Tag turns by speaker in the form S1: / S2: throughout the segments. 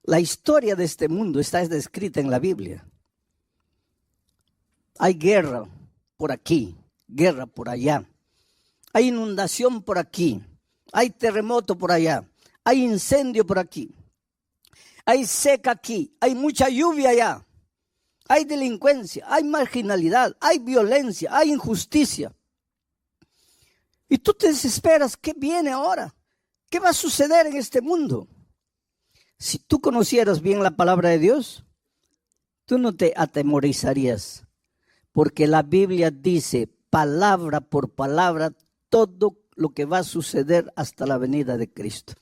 S1: La historia de este mundo está descrita en la Biblia. Hay guerra por aquí, guerra por allá. Hay inundación por aquí, hay terremoto por allá, hay incendio por aquí, hay seca aquí, hay mucha lluvia allá, hay delincuencia, hay marginalidad, hay violencia, hay injusticia. Y tú te desesperas, ¿qué viene ahora? ¿Qué va a suceder en este mundo? Si tú conocieras bien la palabra de Dios, tú no te atemorizarías, porque la Biblia dice palabra por palabra todo lo que va a suceder hasta la venida de Cristo.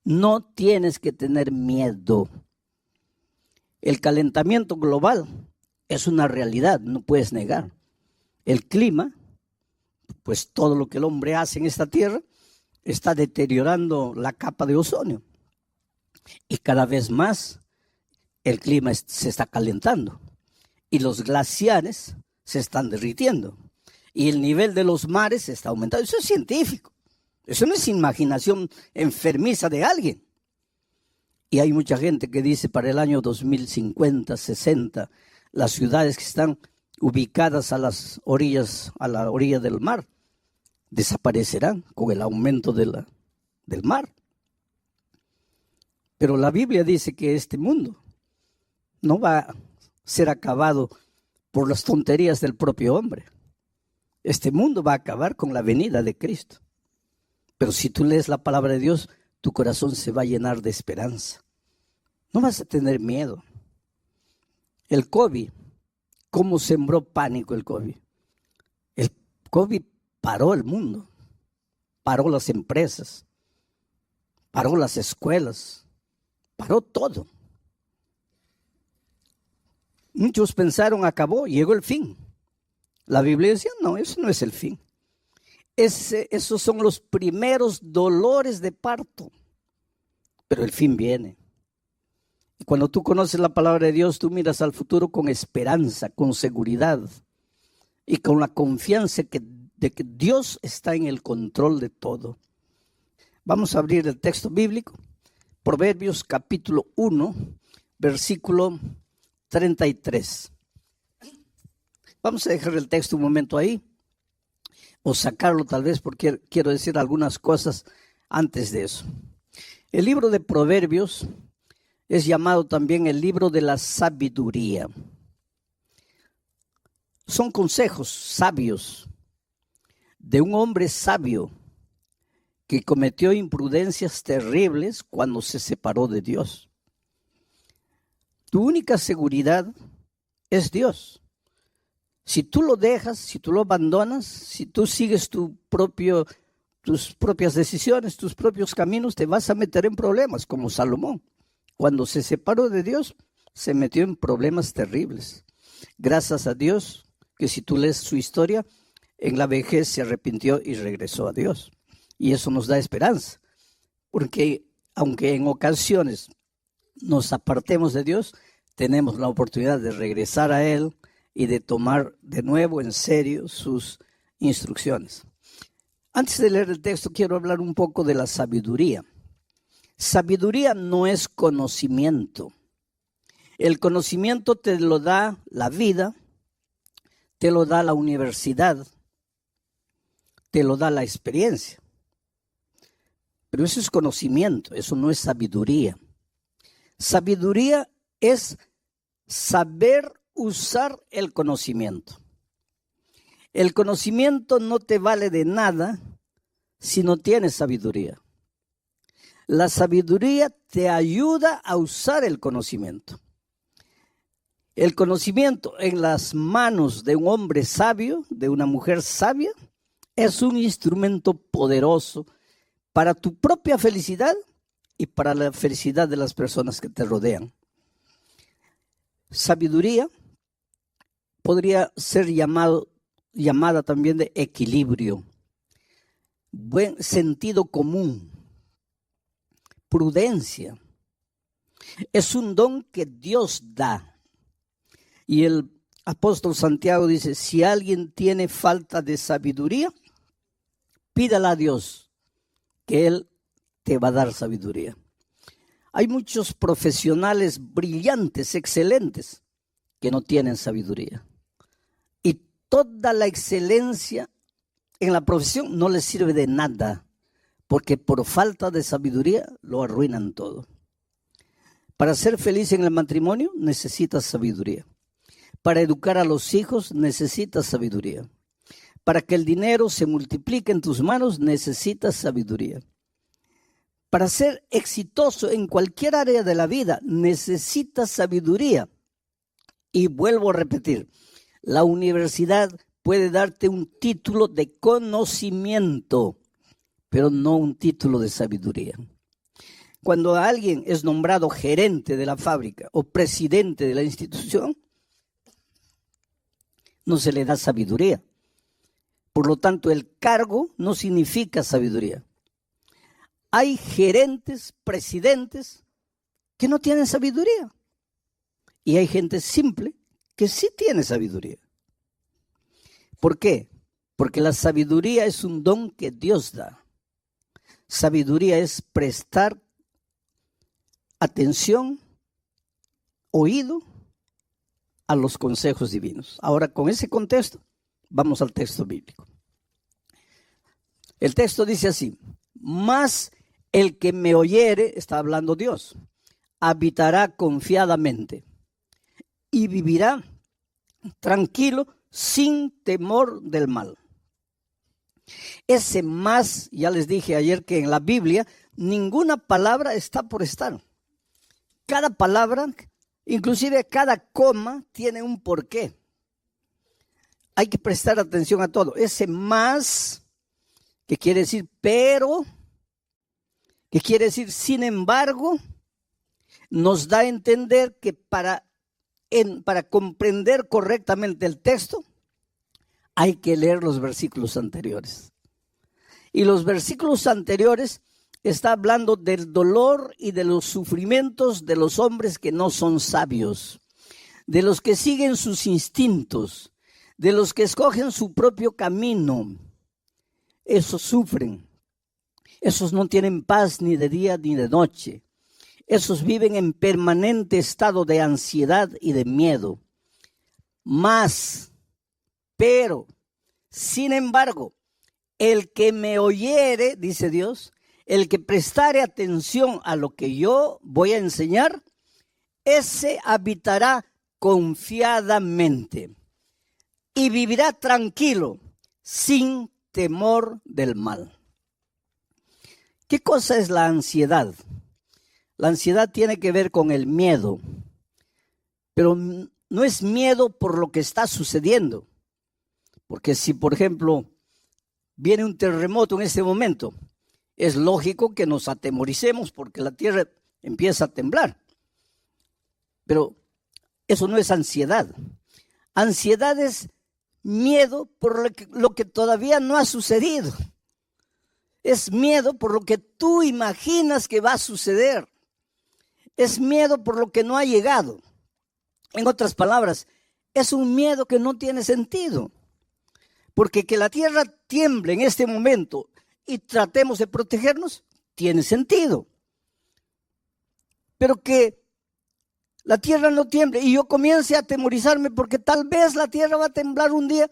S1: No tienes que tener miedo. El calentamiento global es una realidad, no puedes negar. El clima, pues todo lo que el hombre hace en esta tierra, está deteriorando la capa de ozono. Y cada vez más el clima se está calentando. Y los glaciares se están derritiendo. Y el nivel de los mares está aumentando. Eso es científico. Eso no es imaginación enfermiza de alguien. Y hay mucha gente que dice para el año 2050, 60, las ciudades que están ubicadas a las orillas, a la orilla del mar, desaparecerán con el aumento del mar. Pero la Biblia dice que este mundo no va a ser acabado por las tonterías del propio hombre. Este mundo va a acabar con la venida de Cristo. Pero si tú lees la palabra de Dios, tu corazón se va a llenar de esperanza. No vas a tener miedo. El COVID, ¿cómo sembró pánico el COVID? El COVID paró el mundo, paró las empresas, paró las escuelas, paró todo. Muchos pensaron, acabó, llegó el fin. La Biblia decía, no, eso no es el fin. Esos son los primeros dolores de parto, pero el fin viene. Y cuando tú conoces la palabra de Dios, tú miras al futuro con esperanza, con seguridad y con la confianza de que Dios está en el control de todo. Vamos a abrir el texto bíblico, Proverbios capítulo 1, versículo 33. Vamos a dejar el texto un momento ahí, o sacarlo tal vez porque quiero decir algunas cosas antes de eso. El libro de Proverbios es llamado también el libro de la sabiduría. Son consejos sabios de un hombre sabio que cometió imprudencias terribles cuando se separó de Dios. Tu única seguridad es Dios. Si tú lo dejas, si tú lo abandonas, si tú sigues tus propias decisiones, tus propios caminos, te vas a meter en problemas, como Salomón. Cuando se separó de Dios, se metió en problemas terribles. Gracias a Dios, que si tú lees su historia, en la vejez se arrepintió y regresó a Dios. Y eso nos da esperanza, porque aunque en ocasiones nos apartemos de Dios, tenemos la oportunidad de regresar a Él y de tomar de nuevo en serio sus instrucciones. Antes de leer el texto, quiero hablar un poco de la sabiduría. Sabiduría no es conocimiento. El conocimiento te lo da la vida, te lo da la universidad, te lo da la experiencia. Pero eso es conocimiento, eso no es sabiduría. Sabiduría es saber usar el conocimiento. El conocimiento no te vale de nada si no tienes sabiduría. La sabiduría te ayuda a usar el conocimiento. El conocimiento en las manos de un hombre sabio, de una mujer sabia, es un instrumento poderoso para tu propia felicidad y para la felicidad de las personas que te rodean. Sabiduría podría ser llamada también de equilibrio, buen sentido común, prudencia. Es un don que Dios da. Y el apóstol Santiago dice, si alguien tiene falta de sabiduría, pídala a Dios, que Él te va a dar sabiduría. Hay muchos profesionales brillantes, excelentes, que no tienen sabiduría. Y toda la excelencia en la profesión no les sirve de nada, porque por falta de sabiduría lo arruinan todo. Para ser feliz en el matrimonio necesitas sabiduría. Para educar a los hijos necesitas sabiduría. Para que el dinero se multiplique en tus manos necesitas sabiduría. Para ser exitoso en cualquier área de la vida necesitas sabiduría. Y vuelvo a repetir, la universidad puede darte un título de conocimiento, pero no un título de sabiduría. Cuando alguien es nombrado gerente de la fábrica o presidente de la institución, no se le da sabiduría. Por lo tanto, el cargo no significa sabiduría. Hay gerentes, presidentes que no tienen sabiduría. Y hay gente simple que sí tiene sabiduría. ¿Por qué? Porque la sabiduría es un don que Dios da. Sabiduría es prestar atención, oído a los consejos divinos. Ahora, con ese contexto, vamos al texto bíblico. El texto dice así: mas el que me oyere, está hablando Dios, habitará confiadamente y vivirá tranquilo sin temor del mal. Ese más, ya les dije ayer que en la Biblia ninguna palabra está por estar. Cada palabra, inclusive cada coma, tiene un porqué. Hay que prestar atención a todo. Ese más, que quiere decir pero, que quiere decir sin embargo, nos da a entender que para comprender correctamente el texto, hay que leer los versículos anteriores. Y los versículos anteriores está hablando del dolor y de los sufrimientos de los hombres que no son sabios, de los que siguen sus instintos, de los que escogen su propio camino. Esos sufren, esos no tienen paz ni de día ni de noche, esos viven en permanente estado de ansiedad y de miedo. Pero, sin embargo, el que me oyere, dice Dios, el que prestare atención a lo que yo voy a enseñar, ese habitará confiadamente y vivirá tranquilo, sin temor del mal. ¿Qué cosa es la ansiedad? La ansiedad tiene que ver con el miedo, pero no es miedo por lo que está sucediendo. Porque si, por ejemplo, viene un terremoto en este momento, es lógico que nos atemoricemos porque la tierra empieza a temblar. Pero eso no es ansiedad. Ansiedad es miedo por lo que todavía no ha sucedido. Es miedo por lo que tú imaginas que va a suceder. Es miedo por lo que no ha llegado. En otras palabras, es un miedo que no tiene sentido. Porque que la tierra tiemble en este momento y tratemos de protegernos, tiene sentido. Pero que la tierra no tiemble y yo comience a atemorizarme porque tal vez la tierra va a temblar un día.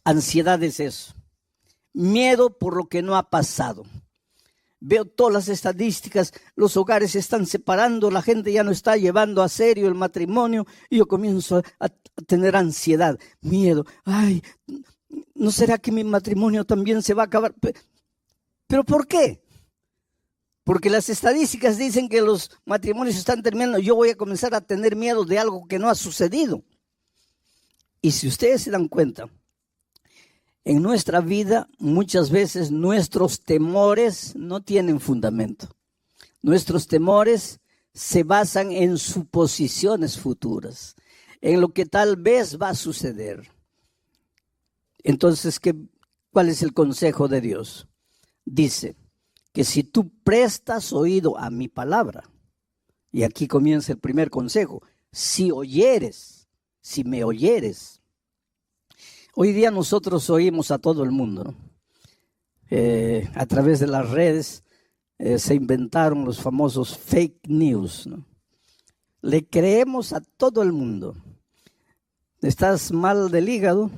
S1: Ansiedad es eso. Miedo por lo que no ha pasado. Veo todas las estadísticas, los hogares se están separando, la gente ya no está llevando a serio el matrimonio y yo comienzo a tener ansiedad, miedo. Ay, ¿no será que mi matrimonio también se va a acabar? ¿Pero por qué? Porque las estadísticas dicen que los matrimonios están terminando. Yo voy a comenzar a tener miedo de algo que no ha sucedido. Y si ustedes se dan cuenta, en nuestra vida muchas veces nuestros temores no tienen fundamento. Nuestros temores se basan en suposiciones futuras, en lo que tal vez va a suceder. Entonces, ¿cuál es el consejo de Dios? Dice que si tú prestas oído a mi palabra, y aquí comienza el primer consejo, si me oyeres. Hoy día nosotros oímos a todo el mundo, ¿no? A través de las redes se inventaron los famosos fake news, ¿no? Le creemos a todo el mundo. Estás mal del hígado,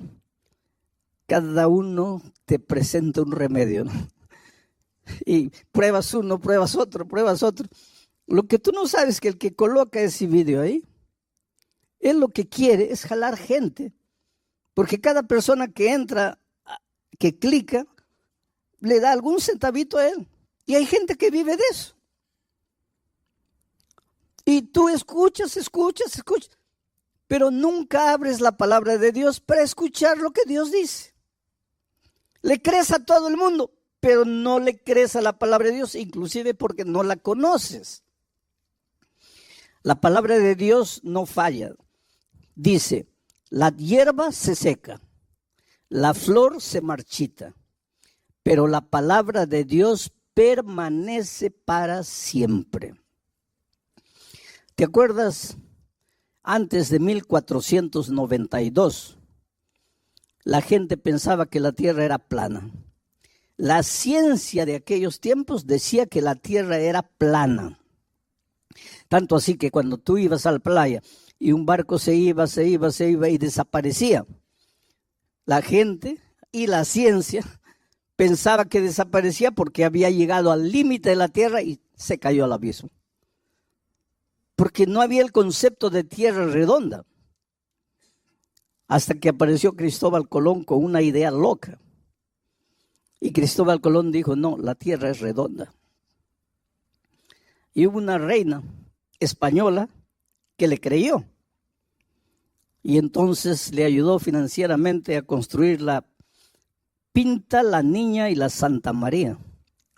S1: cada uno te presenta un remedio, ¿no? Y pruebas uno, pruebas otro, pruebas otro. Lo que tú no sabes es que el que coloca ese video ahí, él lo que quiere es jalar gente. Porque cada persona que entra, que clica, le da algún centavito a él. Y hay gente que vive de eso. Y tú escuchas, pero nunca abres la palabra de Dios para escuchar lo que Dios dice. Le crees a todo el mundo, pero no le crees a la palabra de Dios, inclusive porque no la conoces. La palabra de Dios no falla. Dice, la hierba se seca, la flor se marchita, pero la palabra de Dios permanece para siempre. ¿Te acuerdas? Antes de 1492, la gente pensaba que la tierra era plana. La ciencia de aquellos tiempos decía que la tierra era plana. Tanto así que cuando tú ibas a la playa y un barco se iba y desaparecía, la gente y la ciencia pensaba que desaparecía porque había llegado al límite de la tierra y se cayó al abismo. Porque no había el concepto de tierra redonda. Hasta que apareció Cristóbal Colón con una idea loca. Y Cristóbal Colón dijo, no, la tierra es redonda. Y hubo una reina española que le creyó. Y entonces le ayudó financieramente a construir la Pinta, la Niña y la Santa María.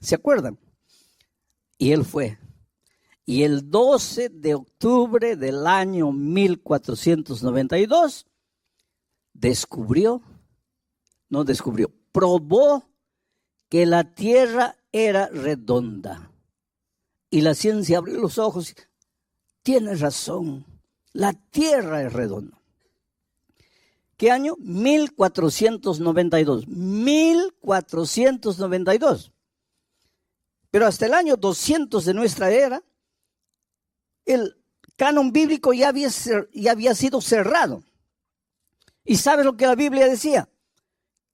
S1: ¿Se acuerdan? Y él fue. Y el 12 de octubre del año 1492, probó que la tierra era redonda. Y la ciencia abrió los ojos. Tiene razón, la tierra es redonda. ¿Qué año? 1492. 1492. Pero hasta el año 200 de nuestra era, el canon bíblico ya había sido cerrado. ¿Y sabes lo que la Biblia decía?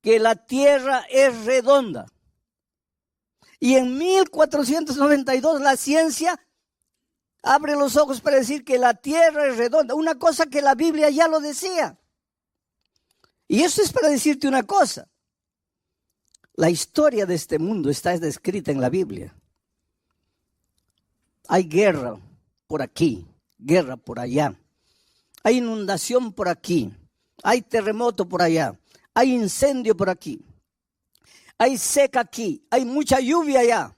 S1: Que la tierra es redonda. Y en 1492 la ciencia abre los ojos para decir que la tierra es redonda. Una cosa que la Biblia ya lo decía. Y eso es para decirte una cosa. La historia de este mundo está descrita en la Biblia. Hay guerra por aquí, guerra por allá. Hay inundación por aquí, hay terremoto por allá, hay incendio por aquí, hay seca aquí, hay mucha lluvia allá,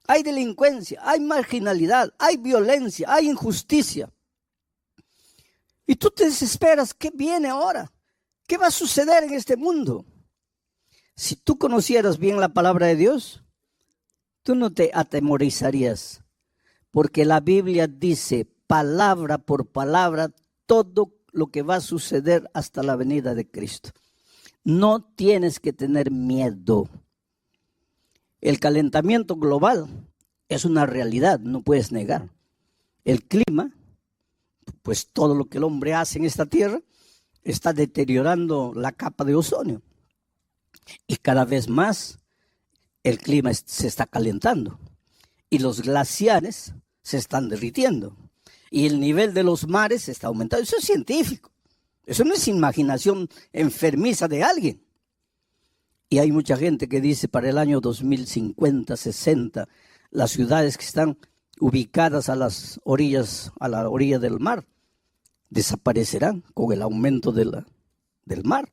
S1: hay delincuencia, hay marginalidad, hay violencia, hay injusticia. Y tú te desesperas, ¿qué viene ahora? ¿Qué va a suceder en este mundo? Si tú conocieras bien la palabra de Dios, tú no te atemorizarías, porque la Biblia dice palabra por palabra todo lo que va a suceder hasta la venida de Cristo. No tienes que tener miedo. El calentamiento global es una realidad, no puedes negar. El clima, pues todo lo que el hombre hace en esta tierra, está deteriorando la capa de ozono. Y cada vez más el clima se está calentando. Y los glaciares se están derritiendo. Y el nivel de los mares está aumentando. Eso es científico. Eso no es imaginación enfermiza de alguien. Y hay mucha gente que dice para el año 2050, 60, las ciudades que están ubicadas a las orillas, a la orilla del mar, desaparecerán con el aumento del mar.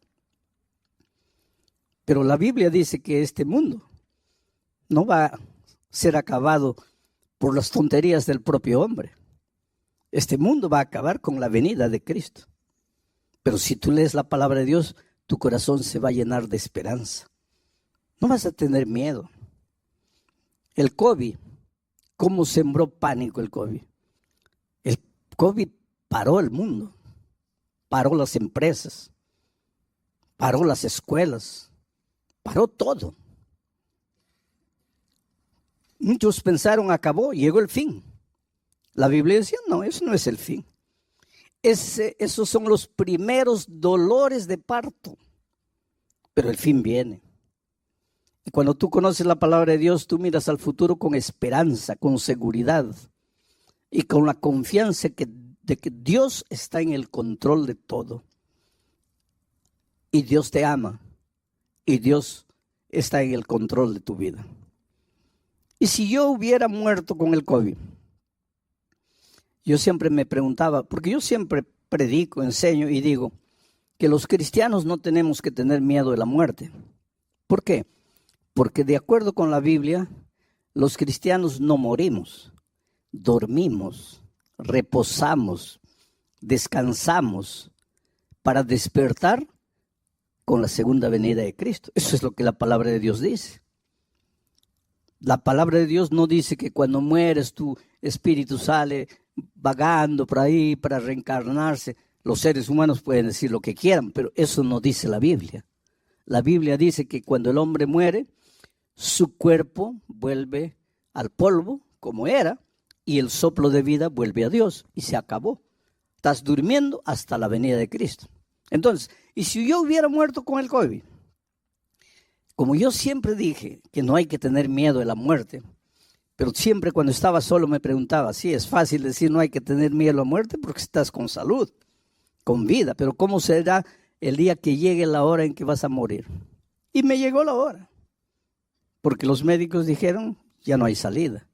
S1: Pero la Biblia dice que este mundo no va a ser acabado por las tonterías del propio hombre. Este mundo va a acabar con la venida de Cristo. Pero si tú lees la palabra de Dios, tu corazón se va a llenar de esperanza. No vas a tener miedo. El COVID, ¿cómo sembró pánico el COVID? El COVID paró el mundo, paró las empresas, paró las escuelas, paró todo. Muchos pensaron, acabó, llegó el fin. La Biblia decía, no, eso no es el fin. Esos son los primeros dolores de parto, pero el fin viene. Y cuando tú conoces la palabra de Dios, tú miras al futuro con esperanza, con seguridad y con la confianza de que Dios está en el control de todo. Y Dios te ama y Dios está en el control de tu vida. Y si yo hubiera muerto con el COVID, yo siempre me preguntaba, porque yo siempre predico, enseño y digo que los cristianos no tenemos que tener miedo de la muerte. ¿Por qué? Porque de acuerdo con la Biblia, los cristianos no morimos, dormimos, reposamos, descansamos para despertar con la segunda venida de Cristo. Eso es lo que la palabra de Dios dice. La palabra de Dios no dice que cuando mueres tu espíritu sale vagando por ahí para reencarnarse. Los seres humanos pueden decir lo que quieran, pero eso no dice la Biblia. La Biblia dice que cuando el hombre muere, su cuerpo vuelve al polvo como era y el soplo de vida vuelve a Dios y se acabó. Estás durmiendo hasta la venida de Cristo. Entonces, ¿y si yo hubiera muerto con el COVID? Como yo siempre dije que no hay que tener miedo de la muerte, pero siempre cuando estaba solo me preguntaba, sí, es fácil decir no hay que tener miedo a la muerte porque estás con salud, con vida, pero ¿cómo será el día que llegue la hora en que vas a morir? Y me llegó la hora, porque los médicos dijeron, ya no hay salida.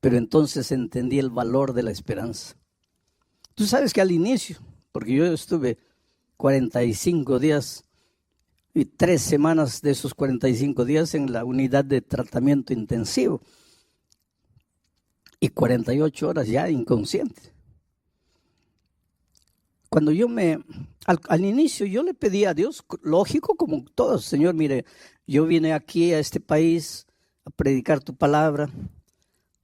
S1: Pero entonces entendí el valor de la esperanza. Tú sabes que al inicio, porque yo estuve 45 días y 3 semanas de esos 45 días en la unidad de tratamiento intensivo y 48 horas ya inconsciente. Cuando yo al inicio yo le pedí a Dios, lógico como todos, Señor, mire, yo vine aquí a este país a predicar tu palabra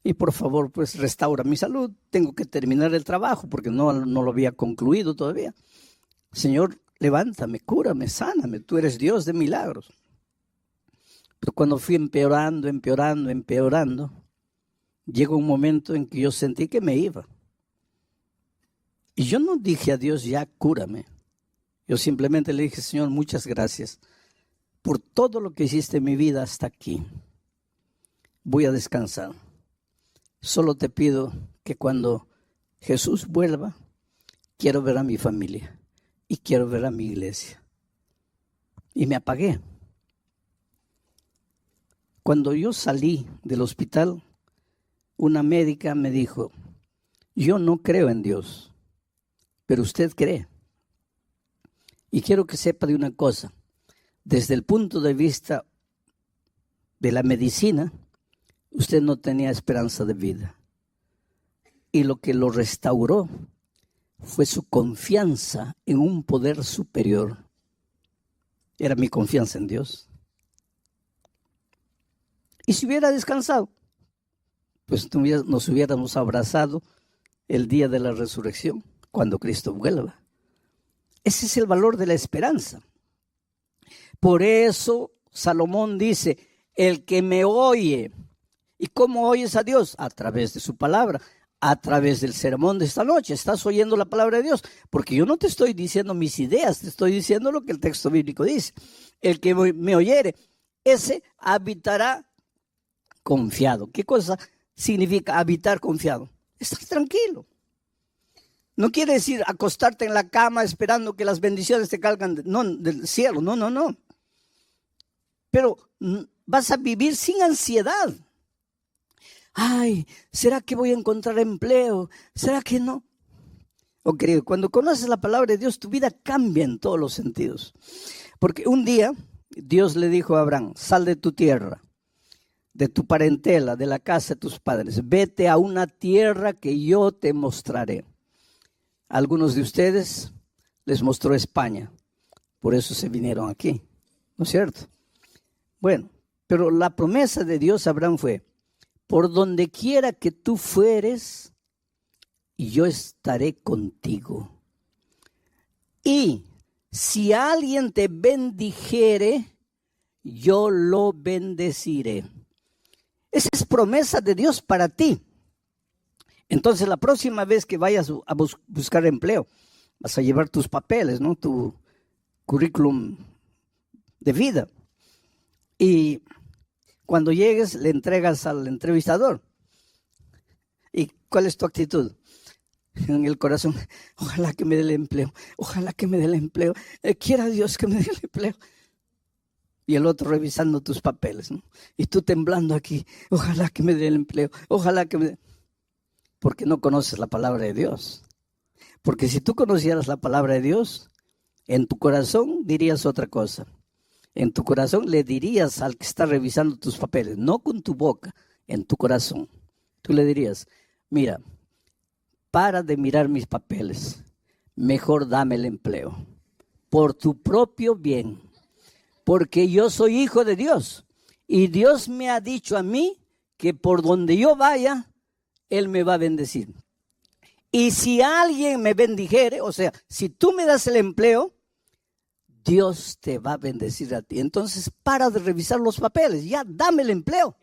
S1: y por favor pues restaura mi salud, tengo que terminar el trabajo porque no lo había concluido todavía. Señor, levántame, cúrame, sáname, tú eres Dios de milagros. Pero cuando fui empeorando, llegó un momento en que yo sentí que me iba. Y yo no dije a Dios, ya cúrame. Yo simplemente le dije, Señor, muchas gracias por todo lo que hiciste en mi vida hasta aquí. Voy a descansar. Solo te pido que cuando Jesús vuelva, quiero ver a mi familia. Y quiero ver a mi iglesia. Y me apagué. Cuando yo salí del hospital, una médica me dijo, yo no creo en Dios, pero usted cree. Y quiero que sepa de una cosa, desde el punto de vista de la medicina, usted no tenía esperanza de vida. Y lo que lo restauró fue su confianza en un poder superior. Era mi confianza en Dios. Y si hubiera descansado, pues nos hubiéramos abrazado el día de la resurrección, cuando Cristo vuelva. Ese es el valor de la esperanza. Por eso Salomón dice, el que me oye, ¿y cómo oyes a Dios? A través de su palabra. A través del sermón de esta noche, estás oyendo la palabra de Dios, porque yo no te estoy diciendo mis ideas, te estoy diciendo lo que el texto bíblico dice. El que me oyere, ese habitará confiado. ¿Qué cosa significa habitar confiado? Estar tranquilo. No quiere decir acostarte en la cama esperando que las bendiciones te caigan del cielo, no. Pero vas a vivir sin ansiedad. Ay, ¿será que voy a encontrar empleo? ¿Será que no? Oh, querido, cuando conoces la palabra de Dios, tu vida cambia en todos los sentidos. Porque un día Dios le dijo a Abraham, sal de tu tierra, de tu parentela, de la casa de tus padres, vete a una tierra que yo te mostraré. A algunos de ustedes les mostró España, por eso se vinieron aquí, ¿no es cierto? Bueno, pero la promesa de Dios a Abraham fue, por donde quiera que tú fueres, yo estaré contigo. Y si alguien te bendijere, yo lo bendeciré. Esa es promesa de Dios para ti. Entonces, la próxima vez que vayas a buscar empleo, vas a llevar tus papeles, ¿no? Tu currículum de vida. Y cuando llegues, le entregas al entrevistador. ¿Y cuál es tu actitud? En el corazón, ojalá que me dé el empleo, ojalá que me dé el empleo, quiera Dios que me dé el empleo. Y el otro revisando tus papeles, ¿no? Y tú temblando aquí, ojalá que me dé el empleo, ojalá que me dé. Porque no conoces la palabra de Dios. Porque si tú conocieras la palabra de Dios, en tu corazón dirías otra cosa. En tu corazón le dirías al que está revisando tus papeles, no con tu boca, en tu corazón. Tú le dirías, mira, para de mirar mis papeles, mejor dame el empleo, por tu propio bien, porque yo soy hijo de Dios y Dios me ha dicho a mí que por donde yo vaya, Él me va a bendecir. Y si alguien me bendijere, o sea, si tú me das el empleo, Dios te va a bendecir a ti. Entonces, para de revisar los papeles, ya dame el empleo.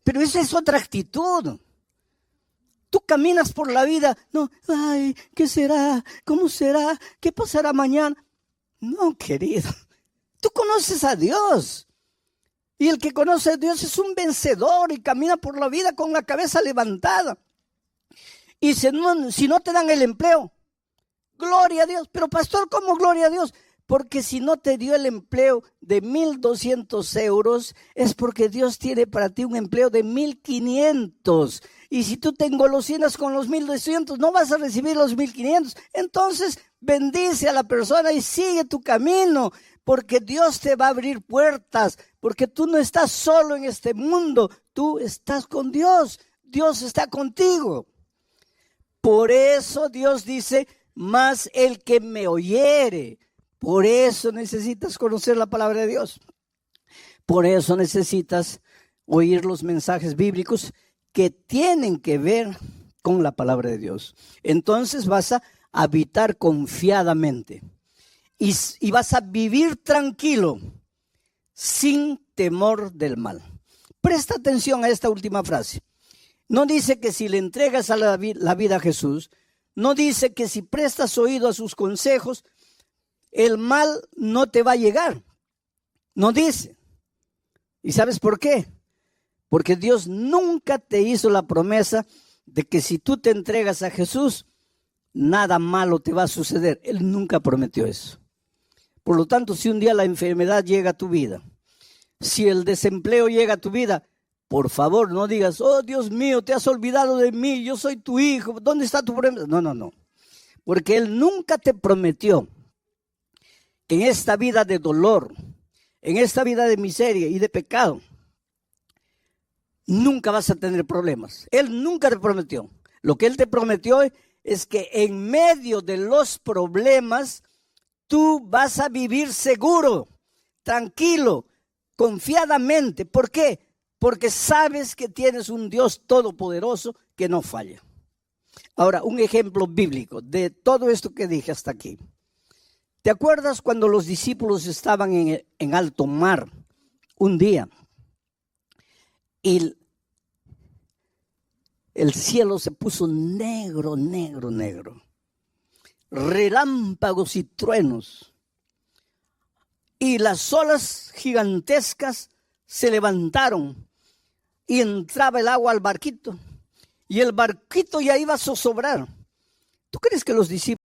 S1: Pero esa es otra actitud. Tú caminas por la vida, no, ay, ¿qué será? ¿Cómo será? ¿Qué pasará mañana? No, querido, tú conoces a Dios. Y el que conoce a Dios es un vencedor y camina por la vida con la cabeza levantada. Y si no te dan el empleo, gloria a Dios. Pero pastor, ¿cómo gloria a Dios? Porque si no te dio el empleo de 1,200 euros, es porque Dios tiene para ti un empleo de 1,500. Y si tú te engolosinas con los 1,200, no vas a recibir los 1,500. Entonces, bendice a la persona y sigue tu camino, porque Dios te va a abrir puertas, porque tú no estás solo en este mundo, tú estás con Dios. Dios está contigo. Por eso Dios dice, más el que me oyere. Por eso necesitas conocer la palabra de Dios. Por eso necesitas oír los mensajes bíblicos que tienen que ver con la palabra de Dios. Entonces vas a habitar confiadamente y vas a vivir tranquilo, sin temor del mal. Presta atención a esta última frase. No dice que si le entregas a la vida a Jesús, no dice que si prestas oído a sus consejos, el mal no te va a llegar. No dice. ¿Y sabes por qué? Porque Dios nunca te hizo la promesa de que si tú te entregas a Jesús, nada malo te va a suceder. Él nunca prometió eso. Por lo tanto, si un día la enfermedad llega a tu vida, si el desempleo llega a tu vida, por favor, no digas, oh Dios mío, te has olvidado de mí, yo soy tu hijo, ¿dónde está tu promesa? No. Porque Él nunca te prometió que en esta vida de dolor, en esta vida de miseria y de pecado, nunca vas a tener problemas. Él nunca te prometió. Lo que Él te prometió es que en medio de los problemas, tú vas a vivir seguro, tranquilo, confiadamente. ¿Por qué? Porque sabes que tienes un Dios todopoderoso que no falla. Ahora, un ejemplo bíblico de todo esto que dije hasta aquí. ¿Te acuerdas cuando los discípulos estaban en alto mar un día? Y el cielo se puso negro. Relámpagos y truenos. Y las olas gigantescas se levantaron. Y entraba el agua al barquito. Y el barquito ya iba a zozobrar. ¿Tú crees que los discípulos